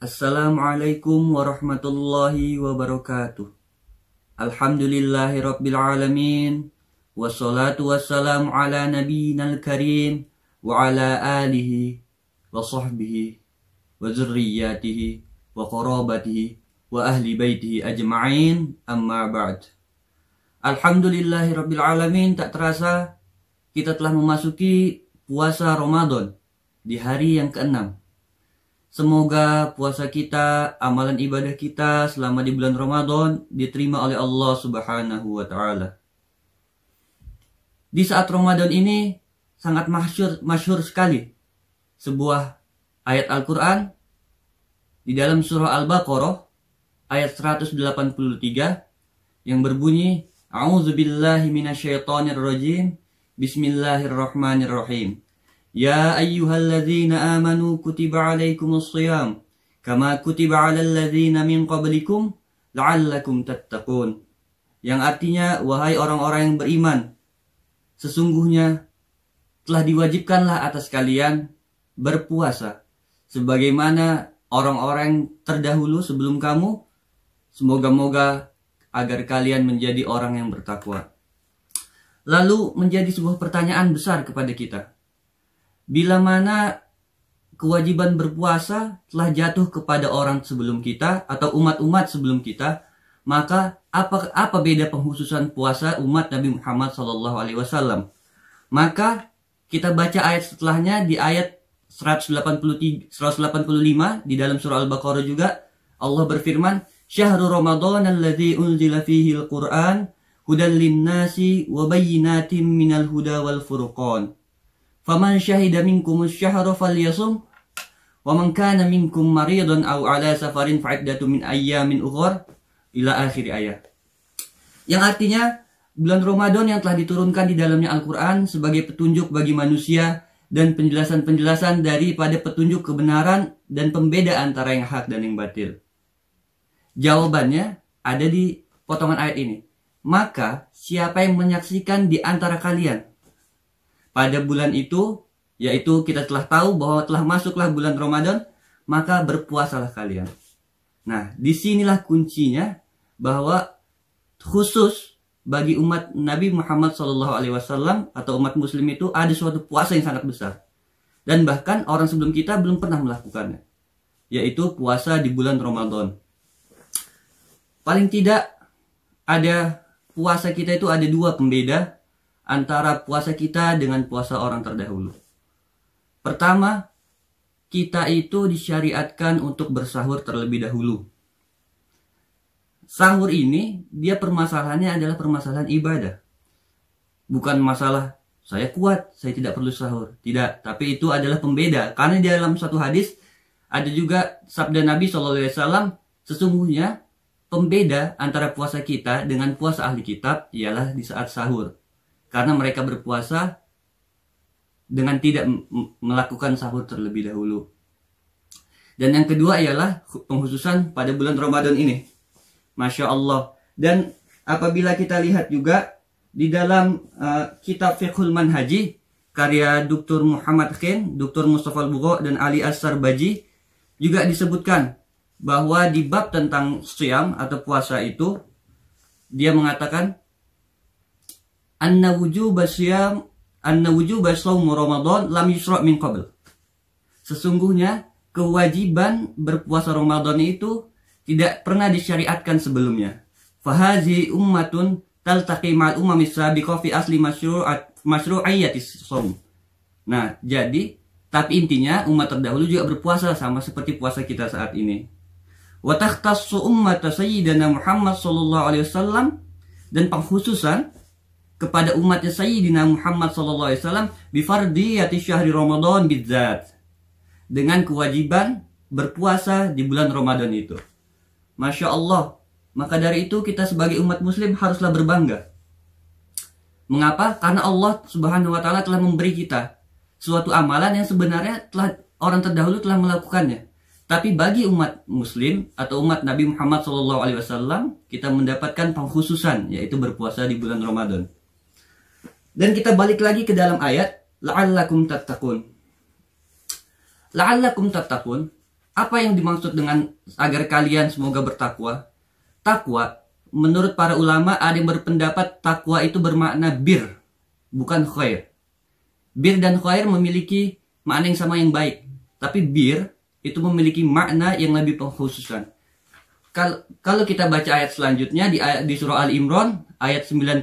Assalamualaikum warahmatullahi wabarakatuh. Alhamdulillahi rabbil alamin. Wassalatu wassalamu ala nabiyyinal karim wa ala alihi wa sahbihi wa zurriyyatihi wa qarabatihi wa ahli baitihi ajma'in, amma ba'd. Alhamdulillahi rabbil alamin. Tak terasa kita telah memasuki puasa Ramadan di hari yang ke-6. Semoga puasa kita, amalan ibadah kita selama di bulan Ramadan diterima oleh Allah Subhanahu wa Ta'ala. Di saat Ramadan ini sangat masyhur sekali sebuah ayat Al-Quran di dalam surah Al-Baqarah ayat 183 yang berbunyi, A'udzubillahi minasyaitonirrajim, Bismillahirrahmanirrahim. Ya ayyuhalladzina amanu kutiba alaikumus shiyam kama kutiba alal ladzina min qablikum la'allakum tattaqun. Yang artinya, wahai orang-orang yang beriman, sesungguhnya telah diwajibkanlah atas kalian berpuasa sebagaimana orang-orang terdahulu sebelum kamu, semoga-moga agar kalian menjadi orang yang bertakwa. Lalu menjadi sebuah pertanyaan besar kepada kita. Bila mana kewajiban berpuasa telah jatuh kepada orang sebelum kita atau umat-umat sebelum kita, maka apa beda penghususan puasa umat Nabi Muhammad SAW? Maka kita baca ayat setelahnya di ayat 185 di dalam surah Al-Baqarah juga. Allah berfirman, Syahrul Ramadan alladzi unzila fihi al-Qur'an hudan lin-nasi wa bayyinatin minal huda wal furqan. Faman syahida minkumus syahra falyasum wa man kana minkum maridan aw ala safarin fa'iddatu min ayyamin ukhra ila akhir ayat. Yang artinya, bulan Ramadan yang telah diturunkan di dalamnya Al-Quran sebagai petunjuk bagi manusia dan penjelasan-penjelasan daripada petunjuk kebenaran dan pembeda antara yang hak dan yang batil. Jawabannya ada di potongan ayat ini. Maka siapa yang menyaksikan di antara kalian pada bulan itu, yaitu kita telah tahu bahwa telah masuklah bulan Ramadan, maka berpuasalah kalian. Nah, disinilah kuncinya bahwa khusus bagi umat Nabi Muhammad SAW atau umat Muslim itu ada suatu puasa yang sangat besar. Dan bahkan orang sebelum kita belum pernah melakukannya, yaitu puasa di bulan Ramadan. Paling tidak ada puasa kita itu ada dua pembeda antara puasa kita dengan puasa orang terdahulu. Pertama, kita itu disyariatkan untuk bersahur terlebih dahulu. Sahur ini, dia permasalahannya adalah permasalahan ibadah. Bukan masalah, saya kuat, saya tidak perlu sahur. Tidak, tapi itu adalah pembeda. Karena di dalam satu hadis, ada juga sabda Nabi SAW, sesungguhnya pembeda antara puasa kita dengan puasa ahli kitab ialah di saat sahur. Karena mereka berpuasa dengan tidak melakukan sahur terlebih dahulu. Dan yang kedua ialah penghususan pada bulan Ramadan ini. Masya Allah. Dan apabila kita lihat juga di dalam kitab Fiqhul Manhaji karya Dr. Muhammad Khin, Dr. Mustafa Al-Bugha dan Ali As-Sarbaji juga disebutkan bahwa di bab tentang siyam atau puasa itu dia mengatakan Anna wujuba shaum Ramadan lam yusra' min qabl. Sesungguhnya kewajiban berpuasa Ramadan itu tidak pernah disyariatkan sebelumnya. Fahazi ummatun taltaqi ma'al umamis sabiqah fi asli masyru'ayyatis shaum. Nah, jadi tapi intinya umat terdahulu juga berpuasa sama seperti puasa kita saat ini. Wa takhtassu ummata sayyidina Muhammad sallallahu alaihi wasallam, dan pengkhususan kepada umatnya Sayyidina Muhammad SAW bifardiyati syahri Ramadan bidzat, dengan kewajiban berpuasa di bulan Ramadan itu. Masya Allah. Maka dari itu kita sebagai umat muslim haruslah berbangga. Mengapa? Karena Allah Subhanahu wa Ta'ala telah memberi kita suatu amalan yang sebenarnya orang terdahulu telah melakukannya. Tapi bagi umat muslim atau umat Nabi Muhammad SAW, kita mendapatkan pengkhususan, yaitu berpuasa di bulan Ramadan. Dan kita balik lagi ke dalam ayat la'allakum tattaqun. La'allakum tattaqun, apa yang dimaksud dengan agar kalian semoga bertakwa? Takwa, menurut para ulama ada yang berpendapat takwa itu bermakna bir, bukan khair. Bir dan khair memiliki makna yang sama yang baik. Tapi bir itu memiliki makna yang lebih pengkhususan. Kalau kita baca ayat selanjutnya di surah Al-Imran ayat 92,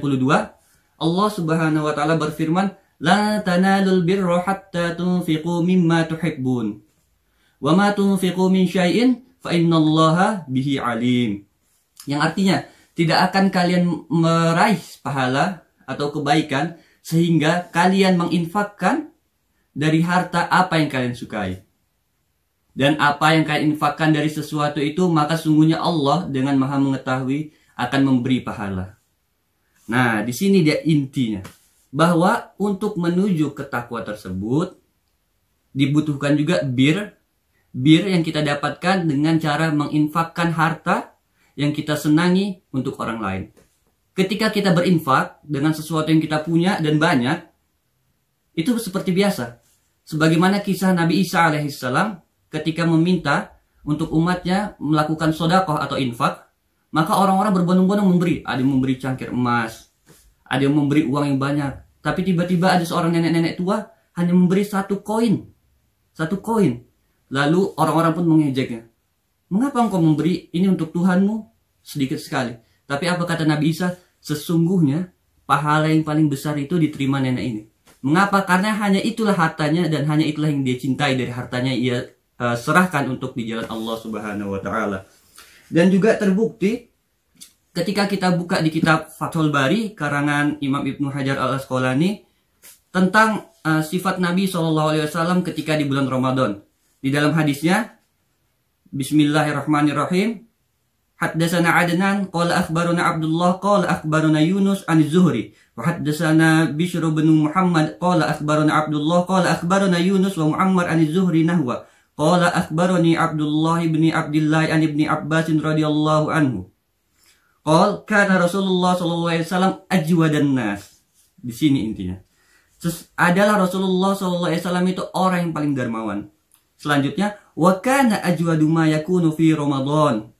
Allah Subhanahu wa taala berfirman, "La tanalul birra hatta tunfiqu mimma tuhibbun. Wa ma tunfiqu min syai'in fa innallaha bihi alim." Yang artinya, tidak akan kalian meraih pahala atau kebaikan sehingga kalian menginfakkan dari harta apa yang kalian sukai. Dan apa yang kalian infakkan dari sesuatu itu, maka sungguhnya Allah dengan Maha mengetahui akan memberi pahala. Nah, di sini dia intinya. Bahwa untuk menuju ke takwa tersebut, dibutuhkan juga bir yang kita dapatkan dengan cara menginfakkan harta yang kita senangi untuk orang lain. Ketika kita berinfak dengan sesuatu yang kita punya dan banyak, itu seperti biasa. Sebagaimana kisah Nabi Isa alaihissalam ketika meminta untuk umatnya melakukan sodakoh atau infak, maka orang-orang berbondong-bondong memberi. Ada yang memberi cangkir emas, ada yang memberi uang yang banyak. Tapi tiba-tiba ada seorang nenek-nenek tua hanya memberi satu koin. Lalu orang-orang pun mengejeknya. Mengapa engkau memberi ini untuk Tuhanmu? Sedikit sekali. Tapi apa kata Nabi Isa? Sesungguhnya pahala yang paling besar itu diterima nenek ini. Mengapa? Karena hanya itulah hartanya dan hanya itulah yang dia cintai dari hartanya ia serahkan untuk di jalan Allah Subhanahu wa taala. Dan juga terbukti ketika kita buka di kitab Fathul Bari karangan Imam Ibnu Hajar Al-Asqalani tentang sifat Nabi SAW ketika di bulan Ramadan. Di dalam hadisnya, Bismillahirrahmanirrahim. Haddatsana Adnan qala akhbarana Abdullah qala akhbarana Yunus an Zuhri wa haddatsana Bishr bin Muhammad qala akhbarana Abdullah qala akhbarana Yunus wa Muammar an Zuhri nahwa qala akhbarani Abdullah bin Abdullah an Ibni Abbas radhiyallahu anhu qala kana Rasulullah sallallahu alaihi wasallam ajwadan nas. Di sini intinya. Adalah Rasulullah sallallahu alaihi wasallam itu orang yang paling dermawan. Selanjutnya, wa kana ajwadu ma yakunu fi Ramadan.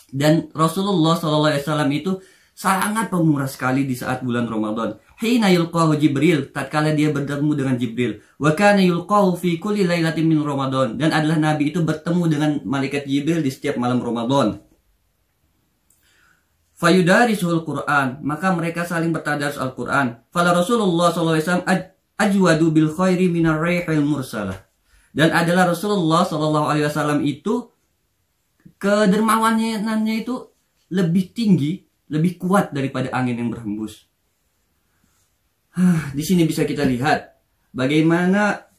Dan Rasulullah SAW itu sangat pemurah sekali di saat bulan Ramadan. Hina yulqahu Jibril, tatkala dia bertemu dengan Jibril. Wa kana yulqahu fi kulli lailatin min Ramadan. Dan adalah Nabi itu bertemu dengan malaikat Jibril di setiap malam Ramadan. Fayudarisuhul Quran, maka mereka saling bertadarus Al-Quran. Fala Rasulullah SAW ajwadu bil khairi minar rihil mursalah. Dan adalah Rasulullah SAW itu kedermawanannya itu lebih tinggi, lebih kuat daripada angin yang berhembus. Di sini bisa kita lihat bagaimana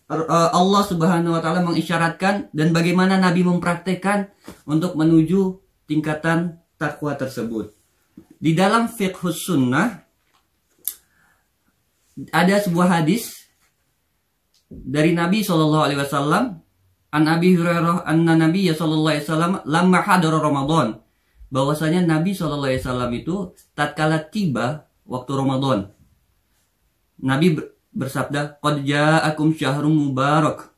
Allah Subhanahu wa taala mengisyaratkan dan bagaimana Nabi mempraktekkan untuk menuju tingkatan takwa tersebut. Di dalam fiqhus sunnah ada sebuah hadis dari Nabi SAW. An Abi Hurairah anna Nabiy sallallahu alaihi wasallam lamma hadara Ramadan, bahwasanya Nabi sallallahu alaihi wasallam itu tatkala tiba waktu Ramadan, Nabi bersabda, "Qad ja'akum syahrun mubarak."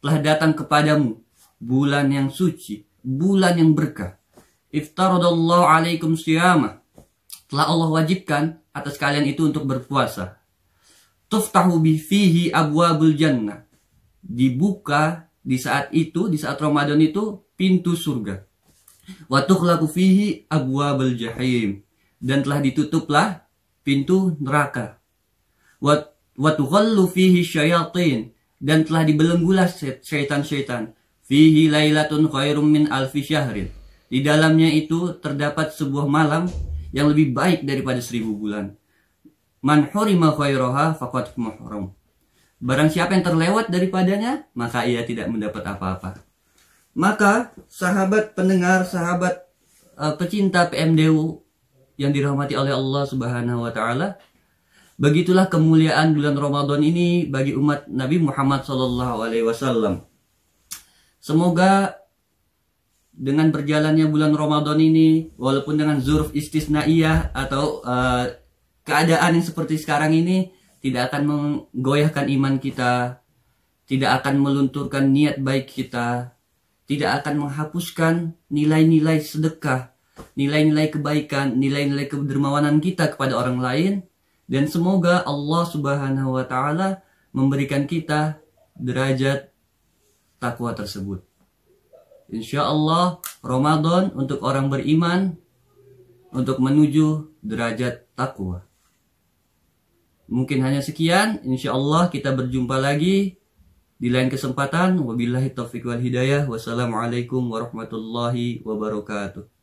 Telah datang kepadamu bulan yang suci, bulan yang berkah. Iftaradallahu alaikum siyama. Telah Allah wajibkan atas kalian itu untuk berpuasa. Tuftahu fihi abwabul jannah. Dibuka di saat itu, di saat Ramadan itu, pintu surga. Wa tughlaqu fihi abwabul jahim. Dan telah ditutuplah pintu neraka. Wa tughallu fihi syayatin. Dan telah dibelenggulah syaitan-syaitan. Fihi lailatun khairum min alfi syahrin. Di dalamnya itu terdapat sebuah malam yang lebih baik daripada 1000 bulan. Man hurima khairaha faqad muhram. Barang siapa yang terlewat daripadanya, maka ia tidak mendapat apa-apa. Maka sahabat pendengar, sahabat pecinta PMDU yang dirahmati oleh Allah Subhanahu wa taala, begitulah kemuliaan bulan Ramadan ini bagi umat Nabi Muhammad SAW. Semoga dengan berjalannya bulan Ramadan ini, walaupun dengan zuruf istisnaiyah atau keadaan yang seperti sekarang ini, tidak akan menggoyahkan iman kita, tidak akan melunturkan niat baik kita, tidak akan menghapuskan nilai-nilai sedekah, nilai-nilai kebaikan, nilai-nilai kedermawanan kita kepada orang lain. Dan semoga Allah Subhanahu wa Ta'ala memberikan kita derajat takwa tersebut. Insya Allah Ramadan untuk orang beriman untuk menuju derajat takwa. Mungkin hanya sekian. Insya Allah kita berjumpa lagi di lain kesempatan. Wabillahi taufiq wal hidayah. Wassalamualaikum warahmatullahi wabarakatuh.